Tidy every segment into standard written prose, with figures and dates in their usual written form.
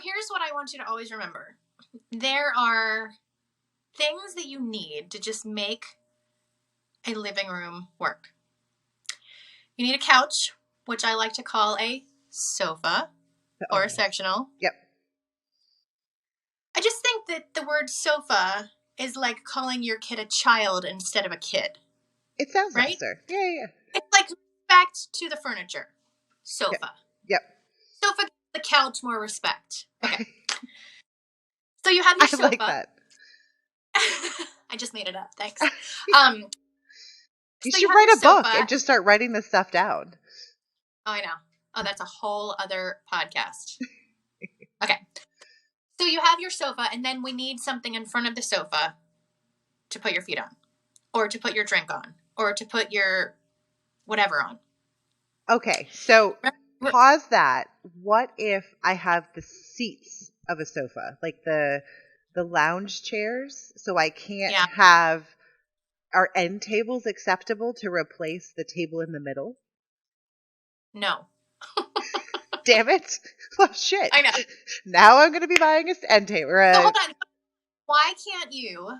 here's what I want you to always remember. There are things that you need to just make a living room work. You need a couch, which I like to call a sofa or a sectional. Yep. I just think that the word sofa is like calling your kid a child instead of a kid. It sounds right? nicer. Yeah. It's like respect to the furniture. Sofa. Yep. Sofa gives the couch more respect. Okay. So you have your sofa. I like that. I just made it up. Thanks. You should write a book and just start writing this stuff down. Oh, I know. Oh, that's a whole other podcast. Okay. So you have your sofa, and then we need something in front of the sofa to put your feet on, or to put your drink on, or to put your whatever on. Okay. So pause that. What if I have the seats of a sofa, like the lounge chairs, so I can't have... Are end tables acceptable to replace the table in the middle? No. Damn it. Well, shit. I know. Now I'm going to be buying an end table. So hold on. Why can't you?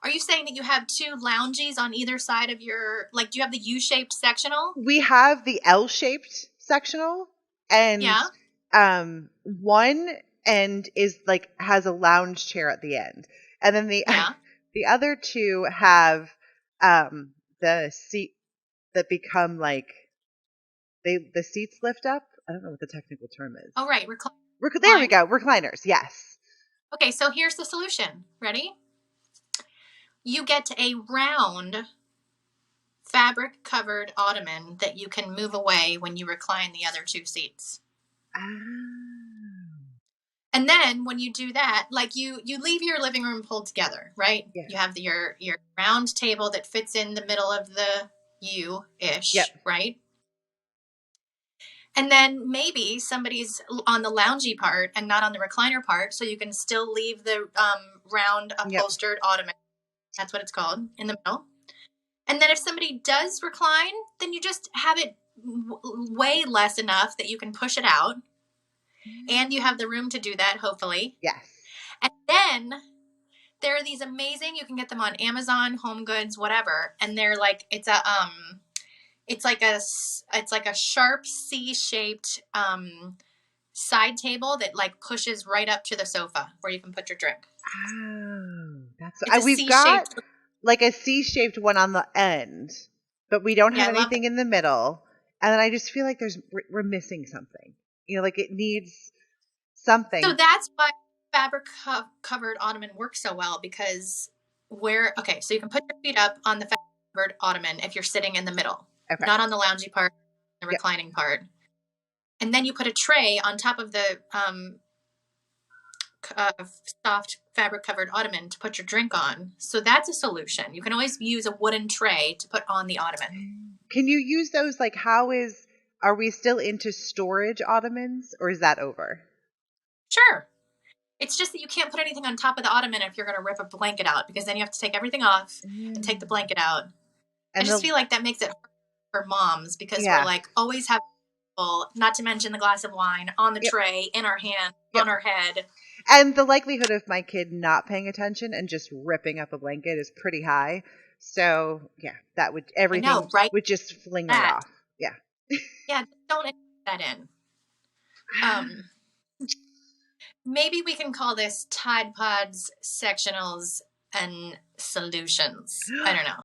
Are you saying that you have two lounges on either side of your, like, do you have the U-shaped sectional? We have the L-shaped sectional, and one end is like has a lounge chair at the end. And then the other two have the seat that become like the seats lift up. I don't know what the technical term is. Oh, right. There we go. Recliners. Yes. Okay. So here's the solution. Ready? You get a round fabric covered ottoman that you can move away when you recline the other two seats. And then when you do that, like you leave your living room pulled together, right? Yeah. You have your round table that fits in the middle of the U-ish, right? And then maybe somebody's on the loungy part and not on the recliner part, so you can still leave the round upholstered ottoman. That's what it's called, in the middle. And then if somebody does recline, then you just have it way less enough that you can push it out. And you have the room to do that, hopefully. Yes. And then there are these amazing, you can get them on Amazon, Home Goods, whatever. And they're like, it's like a sharp C-shaped side table that like pushes right up to the sofa where you can put your drink. Oh, we've got like a C-shaped one on the end, but we don't have anything in the middle. And then I just feel like we're missing something. You know, like it needs something. So that's why fabric covered ottoman works so well, because so you can put your feet up on the fabric covered ottoman if you're sitting in the middle, not on the loungy part, the reclining part. And then you put a tray on top of the soft fabric covered ottoman to put your drink on. So that's a solution. You can always use a wooden tray to put on the ottoman. Can you use those? Like, are we still into storage ottomans, or is that over? Sure. It's just that you can't put anything on top of the ottoman if you're going to rip a blanket out, because then you have to take everything off and take the blanket out. And I just feel like that makes it hard for moms, because we're like always have people, not to mention the glass of wine on the tray, in our hand, on our head. And the likelihood of my kid not paying attention and just ripping up a blanket is pretty high. So that would would just fling right off. Yeah. Yeah, don't put that in. Maybe we can call this Tide Pods, Sectionals, and Solutions. I don't know.